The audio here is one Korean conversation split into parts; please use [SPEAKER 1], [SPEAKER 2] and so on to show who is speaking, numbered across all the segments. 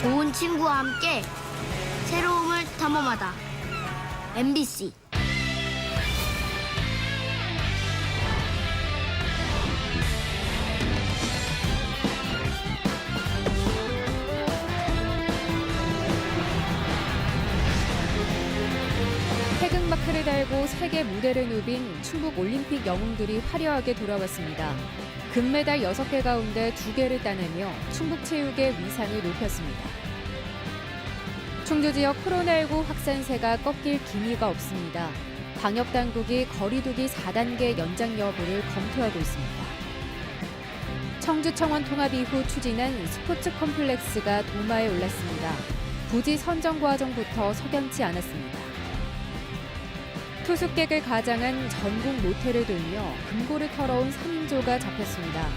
[SPEAKER 1] 좋은 친구와 함께 새로움을 탐험하다. MBC.
[SPEAKER 2] 태극마크를 달고 세계 무대를 누빈 충북 올림픽 영웅들이 화려하게 돌아왔습니다. 금메달 6개 가운데 2개를 따내며 충북체육의 위상을 높였습니다. 충주 지역 코로나19 확산세가 꺾일 기미가 없습니다. 방역당국이 거리두기 4단계 연장 여부를 검토하고 있습니다. 청주청원 통합 이후 추진한 스포츠 컴플렉스가 도마에 올랐습니다. 부지 선정 과정부터 석연치 않았습니다. 투숙객을 가장한 전국 모텔을 돌며 금고를 털어온 3인조가 잡혔습니다.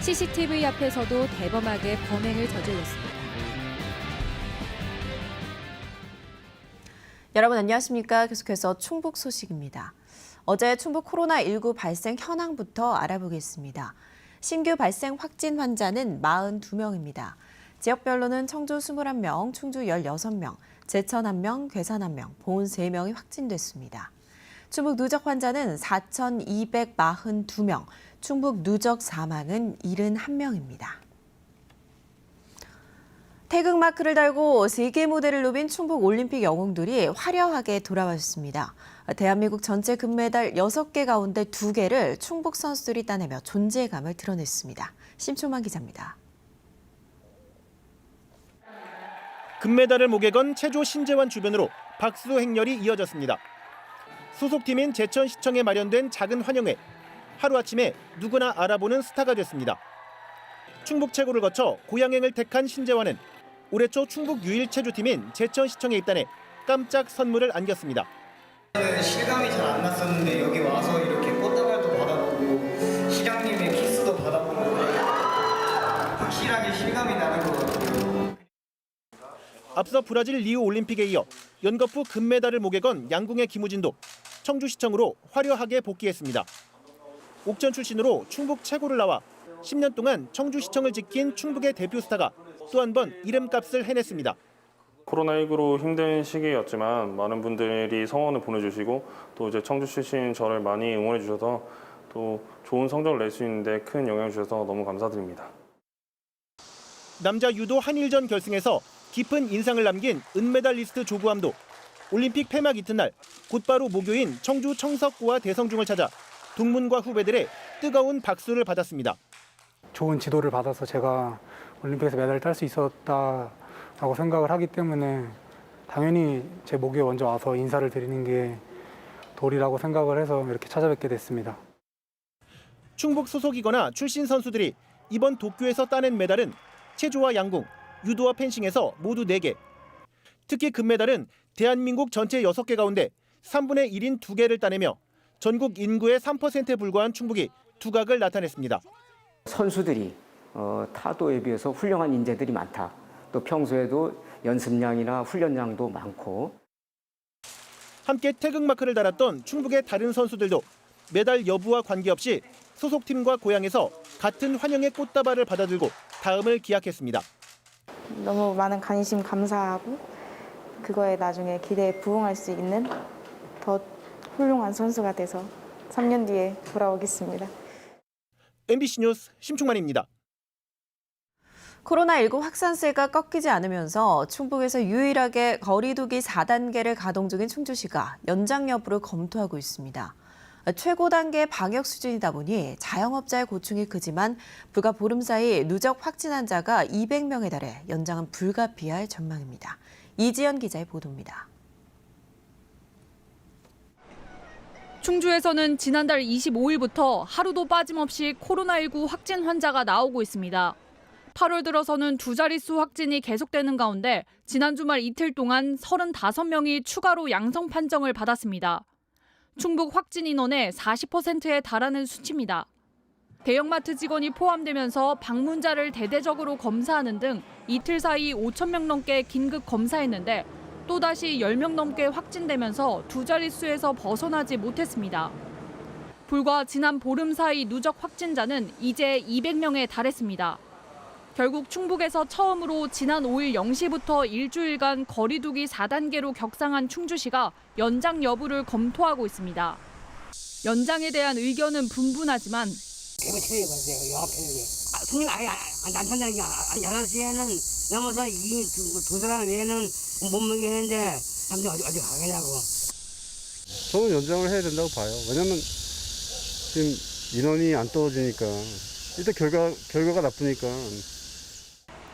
[SPEAKER 2] CCTV 앞에서도 대범하게 범행을 저질렀습니다.
[SPEAKER 3] 여러분 안녕하십니까? 계속해서 충북 소식입니다. 어제 충북 코로나19 발생 현황부터 알아보겠습니다. 신규 발생 확진 환자는 42명입니다. 지역별로는 청주 21명, 충주 16명, 제천 1명, 괴산 1명, 보은 3명이 확진됐습니다. 충북 누적 환자는 4,242명, 충북 누적 사망은 71명입니다. 태극마크를 달고 세계 무대를 누빈 충북 올림픽 영웅들이 화려하게 돌아왔습니다. 대한민국 전체 금메달 6개 가운데 2개를 충북 선수들이 따내며 존재감을 드러냈습니다. 심초만 기자입니다.
[SPEAKER 4] 금메달을 목에 건 체조 신재환 주변으로 박수 행렬이 이어졌습니다. 소속팀인 제천시청에 마련된 작은 환영회. 하루아침에 누구나 알아보는 스타가 됐습니다. 충북 최고를 거쳐 고향행을 택한 신재환은 올해 초 충북 유일 체조팀인 제천시청에 입단해 깜짝 선물을 안겼습니다.
[SPEAKER 5] 실감이 잘 안 났었는데 여기 와서 이렇게 꽃다발도 받아보고 시장님의 키스도 받아보고 확실하게 실감이 나는 것 같아요.
[SPEAKER 4] 앞서 브라질 리우 올림픽에 이어 연거푸 금메달을 목에 건 양궁의 김우진도 청주시청으로 화려하게 복귀했습니다. 옥천 출신으로 충북 최고를 나와 10년 동안 청주시청을 지킨 충북의 대표 스타가 또 한 번 이름값을 해냈습니다.
[SPEAKER 6] 코로나19로 힘든 시기였지만 많은 분들이 성원을 보내주시고 또 이제 청주 출신 저를 많이 응원해 주셔서 또 좋은 성적을 낼 수 있는데 큰 영향을 주셔서 너무 감사드립니다.
[SPEAKER 4] 남자 유도 한일전 결승에서 깊은 인상을 남긴 은메달리스트 조구함도 올림픽 폐막 이튿날 곧바로 모교인 청주 청석고와 대성중을 찾아 동문과 후배들의 뜨거운 박수를 받았습니다.
[SPEAKER 7] 좋은 지도를 받아서 제가 올림픽에서 메달을 딸 수 있었다라고 생각을 하기 때문에 당연히 제 목에 먼저 와서 인사를 드리는 게 도리라고 생각을 해서 이렇게 찾아뵙게 됐습니다.
[SPEAKER 4] 충북 소속이거나 출신 선수들이 이번 도쿄에서 따낸 메달은 체조와 양궁, 유도와 펜싱에서 모두 4개. 특히 금메달은 대한민국 전체 6개 가운데 3분의 1인 2개를 따내며 전국 인구의 3%에 불과한 충북이 두각을 나타냈습니다.
[SPEAKER 8] 선수들이 타도에 비해서 훌륭한 인재들이 많다. 또 평소에도 연습량이나 훈련량도 많고.
[SPEAKER 4] 함께 태극마크를 달았던 충북의 다른 선수들도 메달 여부와 관계없이 소속팀과 고향에서 같은 환영의 꽃다발을 받아들고 다음을 기약했습니다.
[SPEAKER 9] 너무 많은 관심 감사하고 그거에 나중에 기대에 부응할 수 있는 더 훌륭한 선수가 돼서 3년 뒤에 돌아오겠습니다.
[SPEAKER 4] MBC 뉴스 심충만입니다.
[SPEAKER 3] 코로나19 확산세가 꺾이지 않으면서 충북에서 유일하게 거리두기 4단계를 가동 중인 충주시가 연장 여부를 검토하고 있습니다. 최고 단계 방역 수준이다 보니 자영업자의 고충이 크지만 불과 보름 사이 누적 확진 환자가 200명에 달해 연장은 불가피할 전망입니다. 이지연 기자의 보도입니다.
[SPEAKER 10] 충주에서는 지난달 25일부터 하루도 빠짐없이 코로나19 확진 환자가 나오고 있습니다. 8월 들어서는 2자릿수 확진이 계속되는 가운데 지난 주말 이틀 동안 35명이 추가로 양성 판정을 받았습니다. 충북 확진 인원의 40%에 달하는 수치입니다. 대형마트 직원이 포함되면서 방문자를 대대적으로 검사하는 등 이틀 사이 5,000명 넘게 긴급 검사했는데 또다시 10명 넘게 확진되면서 2자릿수에서 벗어나지 못했습니다. 불과 지난 보름 사이 누적 확진자는 이제 200명에 달했습니다. 결국 충북에서 처음으로 지난 5일 0시부터 일주일간 거리두기 4단계로 격상한 충주시가 연장 여부를 검토하고 있습니다. 연장에 대한 의견은 분분하지만
[SPEAKER 11] 손님 아예 안 탄다는 게 11시에는 넘어서 두 사람 외에는 못 먹겠는데 사람들이 어디 가겠냐고.
[SPEAKER 12] 저는 연장을 해야 된다고 봐요. 왜냐면 지금 인원이 안 떨어지니까 일단 결과가 나쁘니까.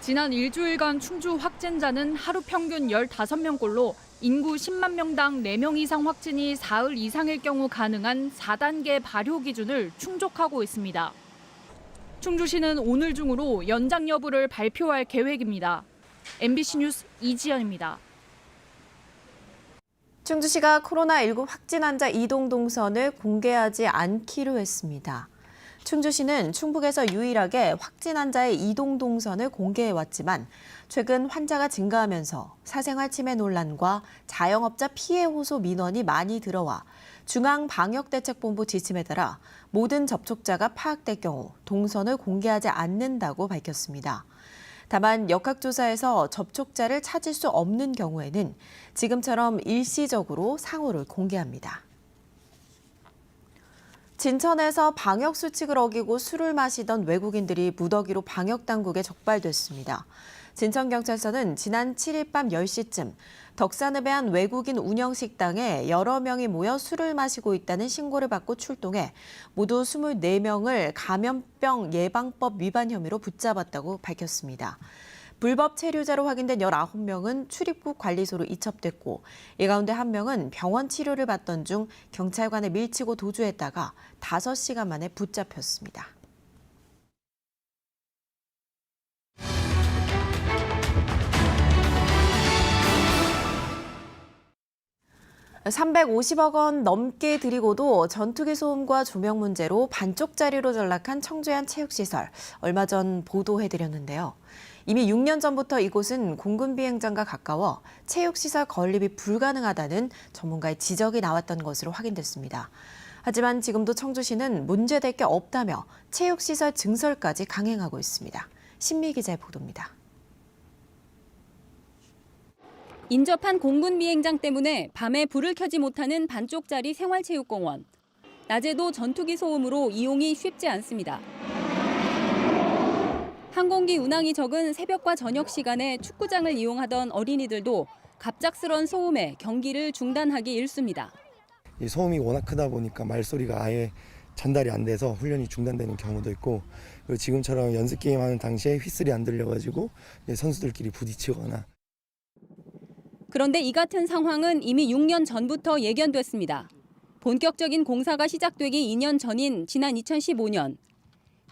[SPEAKER 10] 지난 일주일간 충주 확진자는 하루 평균 15명꼴로 인구 10만 명당 4명 이상 확진이 사흘 이상일 경우 가능한 4단계 발효 기준을 충족하고 있습니다. 충주시는 오늘 중으로 연장 여부를 발표할 계획입니다. MBC 뉴스 이지연입니다.
[SPEAKER 3] 충주시가 코로나19 확진 환자 이동 동선을 공개하지 않기로 했습니다. 충주시는 충북에서 유일하게 확진 환자의 이동 동선을 공개해왔지만 최근 환자가 증가하면서 사생활 침해 논란과 자영업자 피해 호소 민원이 많이 들어와 중앙방역대책본부 지침에 따라 모든 접촉자가 파악될 경우 동선을 공개하지 않는다고 밝혔습니다. 다만 역학조사에서 접촉자를 찾을 수 없는 경우에는 지금처럼 일시적으로 상호를 공개합니다. 진천에서 방역수칙을 어기고 술을 마시던 외국인들이 무더기로 방역당국에 적발됐습니다. 진천경찰서는 지난 7일 밤 10시쯤 덕산읍의 한 외국인 운영식당에 여러 명이 모여 술을 마시고 있다는 신고를 받고 출동해 모두 24명을 감염병 예방법 위반 혐의로 붙잡았다고 밝혔습니다. 불법 체류자로 확인된 19명은 출입국 관리소로 이첩됐고 이 가운데 1명은 병원 치료를 받던 중 경찰관에 밀치고 도주했다가 5시간 만에 붙잡혔습니다. $350억 원 넘게 들이고도 전투기 소음과 조명 문제로 반쪽짜리로 전락한 청주의 한 체육시설, 얼마 전 보도해드렸는데요. 이미 6년 전부터 이곳은 공군 비행장과 가까워 체육시설 건립이 불가능하다는 전문가의 지적이 나왔던 것으로 확인됐습니다. 하지만 지금도 청주시는 문제될 게 없다며 체육시설 증설까지 강행하고 있습니다. 신미 기자의 보도입니다.
[SPEAKER 13] 인접한 공군 비행장 때문에 밤에 불을 켜지 못하는 반쪽짜리 생활체육공원. 낮에도 전투기 소음으로 이용이 쉽지 않습니다. 항공기 운항이 적은 새벽과 저녁 시간에 축구장을 이용하던 어린이들도 갑작스런 소음에 경기를 중단하기 일쑤입니다.
[SPEAKER 14] 이 소음이 워낙 크다 보니까 말소리가 아예 전달이 안 돼서 훈련이 중단되는 경우도 있고, 그리고 지금처럼 연습 게임하는 당시에 휘슬이 안 들려가지고 선수들끼리 부딪히거나.
[SPEAKER 13] 그런데 이 같은 상황은 이미 6년 전부터 예견됐습니다. 본격적인 공사가 시작되기 2년 전인 지난 2015년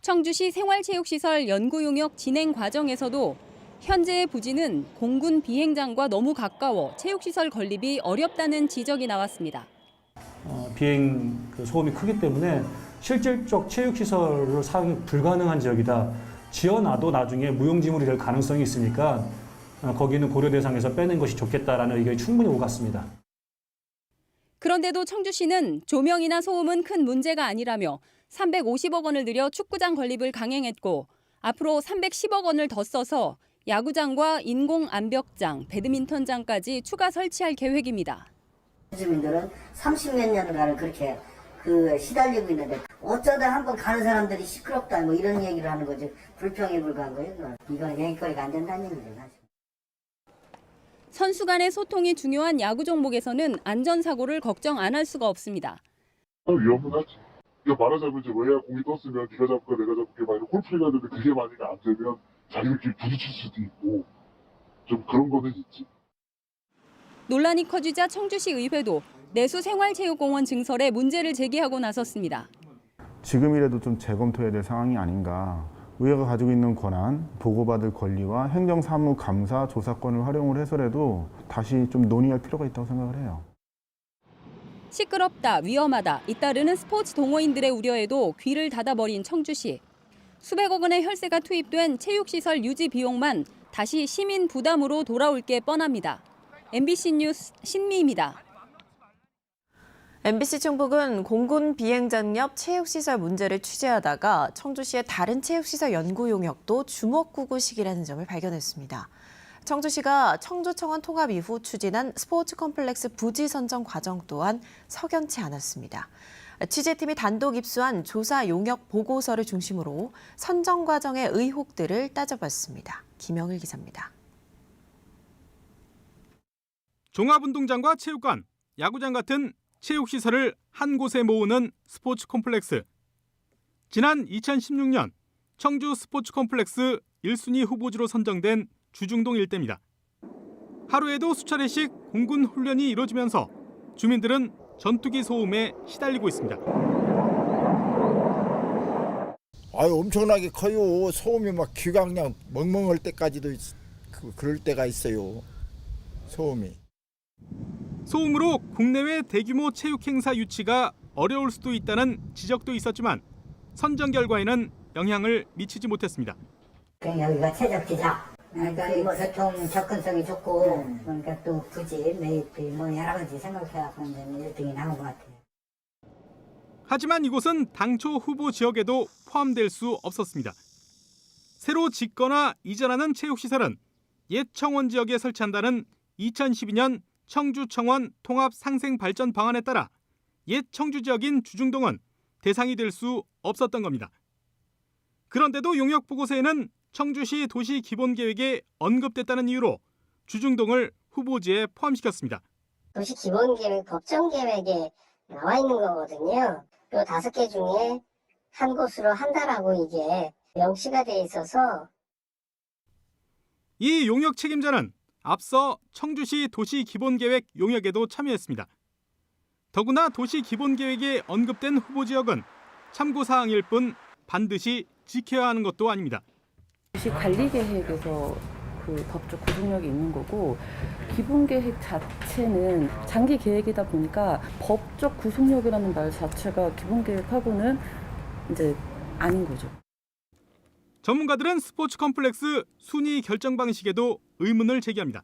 [SPEAKER 13] 청주시 생활체육시설 연구용역 진행 과정에서도 현재의 부지는 공군 비행장과 너무 가까워 체육시설 건립이 어렵다는 지적이 나왔습니다.
[SPEAKER 15] 비행 소음이 크기 때문에 실질적 체육시설로 사용이 불가능한 지역이다. 지어놔도 나중에 무용지물이 될 가능성이 있으니까 거기는 고려 대상에서 빼는 것이 좋겠다라는 의견이 충분히 오갔습니다.
[SPEAKER 13] 그런데도 청주시는 조명이나 소음은 큰 문제가 아니라며 350억 원을 들여 축구장 건립을 강행했고 앞으로 310억 원을 더 써서 야구장과 인공 암벽장, 배드민턴장까지 추가 설치할 계획입니다.
[SPEAKER 16] 주민들은 30몇 년간을 그렇게 시달리고 있는데 어쩌다 한번 가는 사람들이 시끄럽다 뭐 이런 얘기를 하는 거지. 불평에 불과한 거예요. 이건 얘기거리가 안 된다는 얘기죠. 사실.
[SPEAKER 13] 선수 간의 소통이 중요한 야구 종목에서는 안전사고를 걱정 안 할 수가 없습니다.
[SPEAKER 17] 위험은 하지. 그러니까 말하자면 이제 왜 공이 떴으면 네가 잡을까 내가 잡을게 막 이런 골프를 해야 되는데 그게 만약에 안 되면 자기들끼리 부딪힐 수도 있고 좀 그런 거는 있지.
[SPEAKER 13] 논란이 커지자 청주시 의회도 내수 생활체육공원 증설에 문제를 제기하고 나섰습니다.
[SPEAKER 18] 지금이라도 좀 재검토해야 될 상황이 아닌가. 의회가 가지고 있는 권한, 보고받을 권리와 행정사무 감사 조사권을 활용을 해서라도 다시 좀 논의할 필요가 있다고 생각을 해요.
[SPEAKER 13] 시끄럽다, 위험하다, 잇따르는 스포츠 동호인들의 우려에도 귀를 닫아버린 청주시. 수백억 원의 혈세가 투입된 체육시설 유지 비용만 다시 시민 부담으로 돌아올 게 뻔합니다. MBC 뉴스 신미입니다.
[SPEAKER 3] MBC 충북은 공군 비행장옆 체육시설 문제를 취재하다가 청주시의 다른 체육시설 연구 용역도 주먹구구식이라는 점을 발견했습니다. 청주시가 청주청원 통합 이후 추진한 스포츠 컴플렉스 부지 선정 과정 또한 석연치 않았습니다. 취재팀이 단독 입수한 조사 용역 보고서를 중심으로 선정 과정의 의혹들을 따져봤습니다. 김영일 기자입니다.
[SPEAKER 19] 종합운동장과 체육관, 야구장 같은 체육시설을 한 곳에 모으는 스포츠 콤플렉스. 지난 2016년 청주 스포츠 콤플렉스 1순위 후보지로 선정된 주중동 일대입니다. 하루에도 수차례씩 공군 훈련이 이루어지면서 주민들은 전투기 소음에 시달리고 있습니다.
[SPEAKER 20] 엄청나게 커요. 소음이 막 귀가 그냥 멍멍할 때까지도 그럴 때가 있어요. 소음이.
[SPEAKER 19] 소음으로 국내외 대규모 체육 행사 유치가 어려울 수도 있다는 지적도 있었지만 선정 결과에는 영향을 미치지 못했습니다.
[SPEAKER 16] 여기가 최적지다. 그러니까 뭐 교통 접근성이 좋고 그러니까 또 부지 매입비 뭐 여러 가지 생각해갖고 이제 1등이 나온 것 같아요.
[SPEAKER 19] 하지만 이곳은 당초 후보 지역에도 포함될 수 없었습니다. 새로 짓거나 이전하는 체육시설은 옛 청원 지역에 설치한다는 2012년 청주청원 통합 상생 발전 방안에 따라 옛 청주 지역인 주중동은 대상이 될 수 없었던 겁니다. 그런데도 용역 보고서에는 청주시 도시 기본계획에 언급됐다는 이유로 주중동을 후보지에 포함시켰습니다.
[SPEAKER 21] 도시 기본계획 법정계획에 나와 있는 거거든요. 요 5개 중에 한 곳으로 한다라고 이게 명시가 돼 있어서
[SPEAKER 19] 이 용역 책임자는 앞서 청주시 도시기본계획 용역에도 참여했습니다. 더구나 도시기본계획에 언급된 후보지역은 참고사항일 뿐 반드시 지켜야 하는 것도 아닙니다.
[SPEAKER 22] 도시관리계획에서 그 법적 구속력이 있는 거고 기본계획 자체는 장기 계획이다 보니까 법적 구속력이라는 말 자체가 기본계획하고는 이제 아닌 거죠.
[SPEAKER 19] 전문가들은 스포츠 컴플렉스 순위 결정 방식에도 의문을 제기합니다.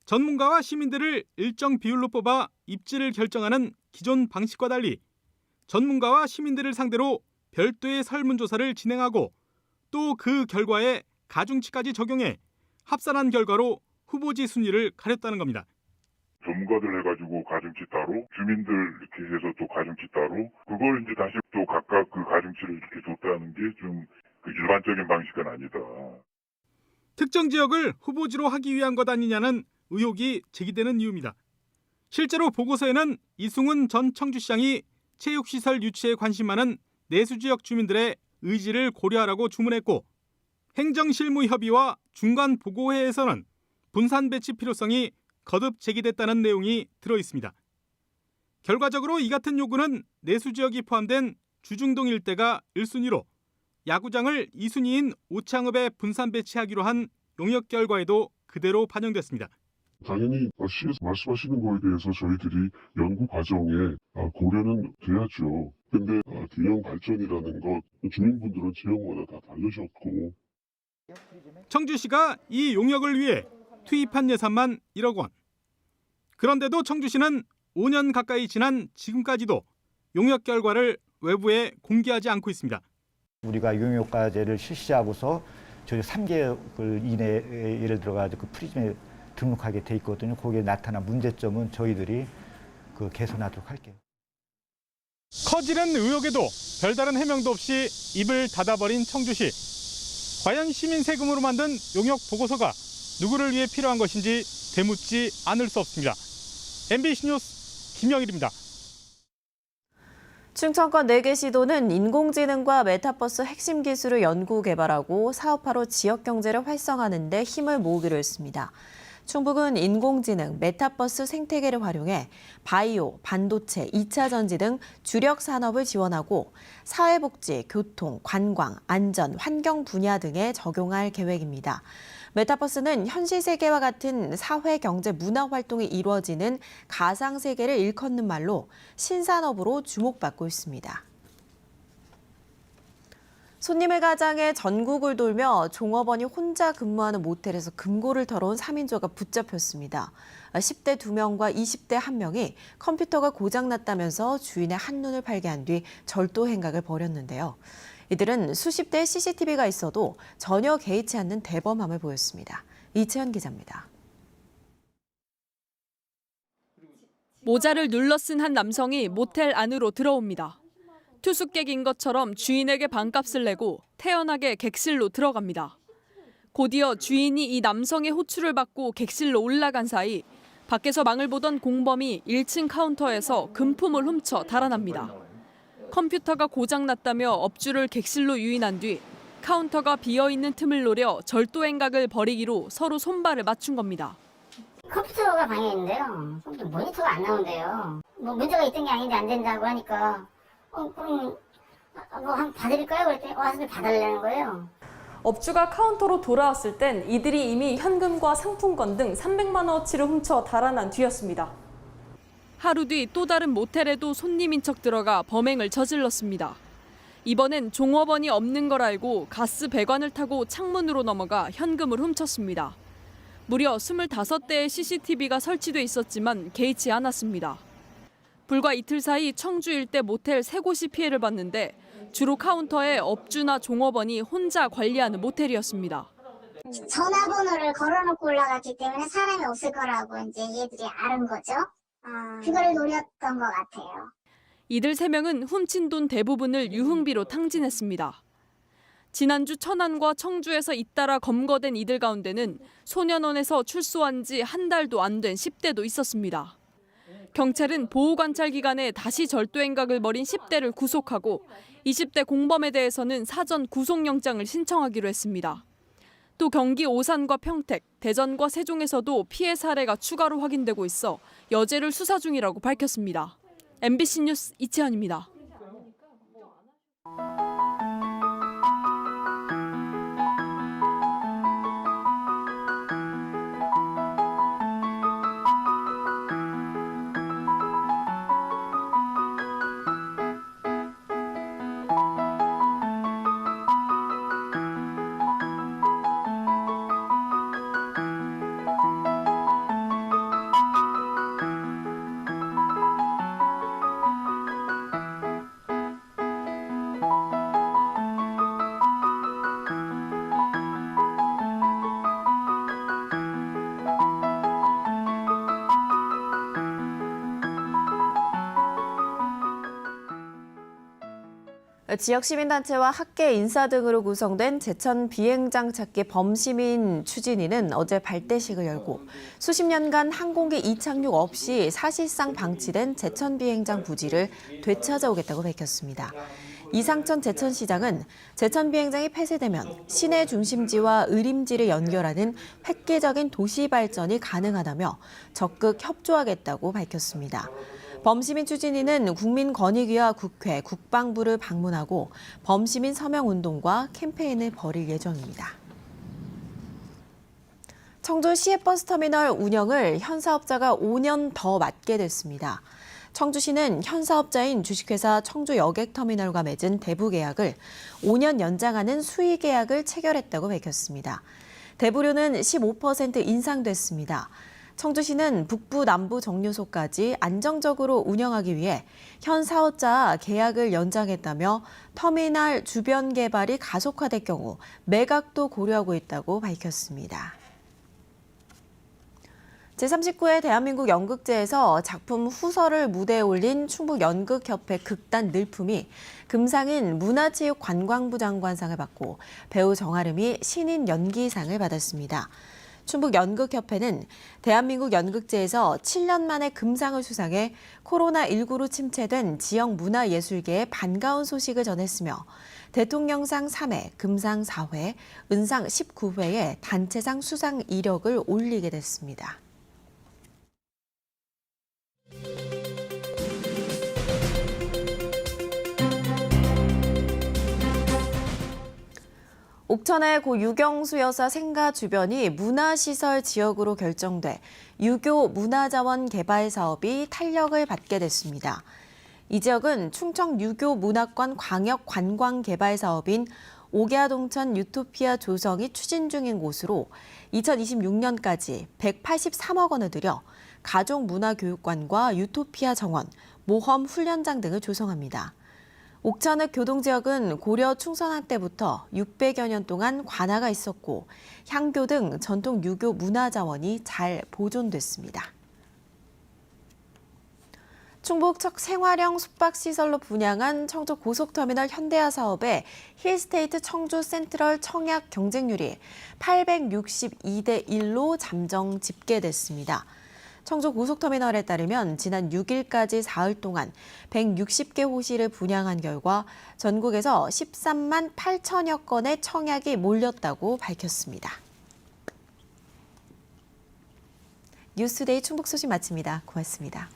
[SPEAKER 19] 전문가와 시민들을 일정 비율로 뽑아 입지를 결정하는 기존 방식과 달리 전문가와 시민들을 상대로 별도의 설문조사를 진행하고 또 그 결과에 가중치까지 적용해 합산한 결과로 후보지 순위를 가렸다는 겁니다.
[SPEAKER 17] 전문가들 해가지고 가중치 따로, 주민들 이렇게 해서 또 가중치 따로, 그걸 이제 다시 또 각각 그 가중치를 이렇게 줬다는 게 좀 그 일반적인 방식은 아니다.
[SPEAKER 19] 특정 지역을 후보지로 하기 위한 것 아니냐는 의혹이 제기되는 이유입니다. 실제로 보고서에는 이승훈 전 청주시장이 체육시설 유치에 관심 많은 내수지역 주민들의 의지를 고려하라고 주문했고 행정실무협의와 중간보고회에서는 분산 배치 필요성이 거듭 제기됐다는 내용이 들어있습니다. 결과적으로 이 같은 요구는 내수지역이 포함된 주중동 일대가 1순위로 야구장을 2순위인 오창읍에 분산 배치하기로 한 용역 결과에도 그대로 반영됐습니다.
[SPEAKER 17] 당연히 시에서 말씀하시는 거에 대해서 저희들이 연구 과정에 고려는 돼야죠. 근데 균형 발전이라는 것 주민분들은 지역마다 다 다르셨고
[SPEAKER 19] 청주시가 이 용역을 위해 투입한 예산만 1억 원. 그런데도 청주시는 5년 가까이 지난 지금까지도 용역 결과를 외부에 공개하지 않고 있습니다.
[SPEAKER 23] 우리가 용역과제를 실시하고서 저희 3개월 이내에 예를 들어가지고 그 프리즘에 등록하게 돼 있거든요. 거기에 나타난 문제점은 저희들이 개선하도록 할게요.
[SPEAKER 19] 커지는 의혹에도 별다른 해명도 없이 입을 닫아버린 청주시. 과연 시민 세금으로 만든 용역 보고서가 누구를 위해 필요한 것인지 되묻지 않을 수 없습니다. MBC 뉴스 김영일입니다.
[SPEAKER 3] 충청권 4개 시도는 인공지능과 메타버스 핵심 기술을 연구 개발하고 사업화로 지역 경제를 활성화하는 데 힘을 모으기로 했습니다. 충북은 인공지능, 메타버스 생태계를 활용해 바이오, 반도체, 2차 전지 등 주력 산업을 지원하고 사회복지, 교통, 관광, 안전, 환경 분야 등에 적용할 계획입니다. 메타버스는 현실 세계와 같은 사회, 경제, 문화 활동이 이루어지는 가상 세계를 일컫는 말로 신산업으로 주목받고 있습니다. 손님을 가장해 전국을 돌며 종업원이 혼자 근무하는 모텔에서 금고를 털어온 3인조가 붙잡혔습니다. 10대 2명과 20대 1명이 컴퓨터가 고장났다면서 주인의 한눈을 팔게 한 뒤 절도 행각을 벌였는데요. 이들은 수십 대의 CCTV가 있어도 전혀 개의치 않는 대범함을 보였습니다. 이채연 기자입니다.
[SPEAKER 10] 모자를 눌러 쓴 한 남성이 모텔 안으로 들어옵니다. 투숙객인 것처럼 주인에게 반값을 내고 태연하게 객실로 들어갑니다. 곧이어 주인이 이 남성의 호출을 받고 객실로 올라간 사이 밖에서 망을 보던 공범이 1층 카운터에서 금품을 훔쳐 달아납니다. 컴퓨터가 고장났다며 업주를 객실로 유인한 뒤 카운터가 비어있는 틈을 노려 절도 행각을 벌이기로 서로 손발을 맞춘 겁니다.
[SPEAKER 21] 컴퓨터가 방에 있는데요. 컴퓨터 모니터가 안 나온대요. 뭐 문제가 있던 게 아닌데 안 된다고 하니까 그럼 뭐 한번 봐드릴까요? 그랬더니 와서 봐달라는 거예요.
[SPEAKER 1] 업주가 카운터로 돌아왔을 땐 이들이 이미 현금과 상품권 등 300만 원어치를 훔쳐 달아난 뒤였습니다.
[SPEAKER 10] 하루 뒤 또 다른 모텔에도 손님인 척 들어가 범행을 저질렀습니다. 이번엔 종업원이 없는 걸 알고 가스 배관을 타고 창문으로 넘어가 현금을 훔쳤습니다. 무려 25대의 CCTV가 설치돼 있었지만 개의치 않았습니다. 불과 이틀 사이 청주 일대 모텔 3곳이 피해를 봤는데 주로 카운터에 업주나 종업원이 혼자 관리하는 모텔이었습니다.
[SPEAKER 21] 전화번호를 걸어놓고 올라갔기 때문에 사람이 없을 거라고 이제 얘들이 알은 거죠. 그거를 노렸던 것 같아요.
[SPEAKER 10] 이들 3명은 훔친 돈 대부분을 유흥비로 탕진했습니다. 지난주 천안과 청주에서 잇따라 검거된 이들 가운데는 소년원에서 출소한 지 한 달도 안 된 10대도 있었습니다. 경찰은 보호관찰 기간에 다시 절도 행각을 벌인 10대를 구속하고 20대 공범에 대해서는 사전 구속영장을 신청하기로 했습니다. 또 경기 오산과 평택, 대전과 세종에서도 피해 사례가 추가로 확인되고 있어 여죄를 수사 중이라고 밝혔습니다. MBC 뉴스 이채연입니다.
[SPEAKER 3] 지역 시민단체와 학계 인사 등으로 구성된 제천 비행장 찾기 범시민 추진위는 어제 발대식을 열고 수십 년간 항공기 이착륙 없이 사실상 방치된 제천 비행장 부지를 되찾아오겠다고 밝혔습니다. 이상천 제천시장은 제천 비행장이 폐쇄되면 시내 중심지와 의림지를 연결하는 획기적인 도시 발전이 가능하다며 적극 협조하겠다고 밝혔습니다. 범시민 추진위는 국민권익위와 국회, 국방부를 방문하고 범시민 서명운동과 캠페인을 벌일 예정입니다. 청주 시외버스터미널 운영을 현 사업자가 5년 더 맡게 됐습니다. 청주시는 현 사업자인 주식회사 청주여객터미널과 맺은 대부 계약을 5년 연장하는 수의 계약을 체결했다고 밝혔습니다. 대부료는 15% 인상됐습니다. 청주시는 북부 남부 정류소까지 안정적으로 운영하기 위해 현 사업자 계약을 연장했다며 터미널 주변 개발이 가속화될 경우 매각도 고려하고 있다고 밝혔습니다. 제39회 대한민국 연극제에서 작품 후서를 무대에 올린 충북연극협회 극단 늘품이 금상인 문화체육관광부 장관상을 받고 배우 정아름이 신인 연기상을 받았습니다. 충북연극협회는 대한민국 연극제에서 7년 만에 금상을 수상해 코로나19로 침체된 지역 문화예술계에 반가운 소식을 전했으며 대통령상 3회, 금상 4회, 은상 19회에 단체상 수상 이력을 올리게 됐습니다. 옥천의 고 유경수 여사 생가 주변이 문화시설 지역으로 결정돼 유교 문화자원 개발 사업이 탄력을 받게 됐습니다. 이 지역은 충청 유교 문화권 광역 관광 개발 사업인 옥야동천 유토피아 조성이 추진 중인 곳으로 2026년까지 183억 원을 들여 가족문화교육관과 유토피아 정원, 모험 훈련장 등을 조성합니다. 옥천읍 교동지역은 고려 충선학 때부터 600여 년 동안 관아가 있었고 향교 등 전통 유교 문화자원이 잘 보존됐습니다. 충북 첫 생활형 숙박시설로 분양한 청주 고속터미널 현대화 사업의 힐스테이트 청주 센트럴 청약 경쟁률이 862대 1로 잠정 집계됐습니다. 청주 고속터미널에 따르면 지난 6일까지 사흘 동안 160개 호실을 분양한 결과 전국에서 13만 8천여 건의 청약이 몰렸다고 밝혔습니다. 뉴스데이 충북 소식 마칩니다. 고맙습니다.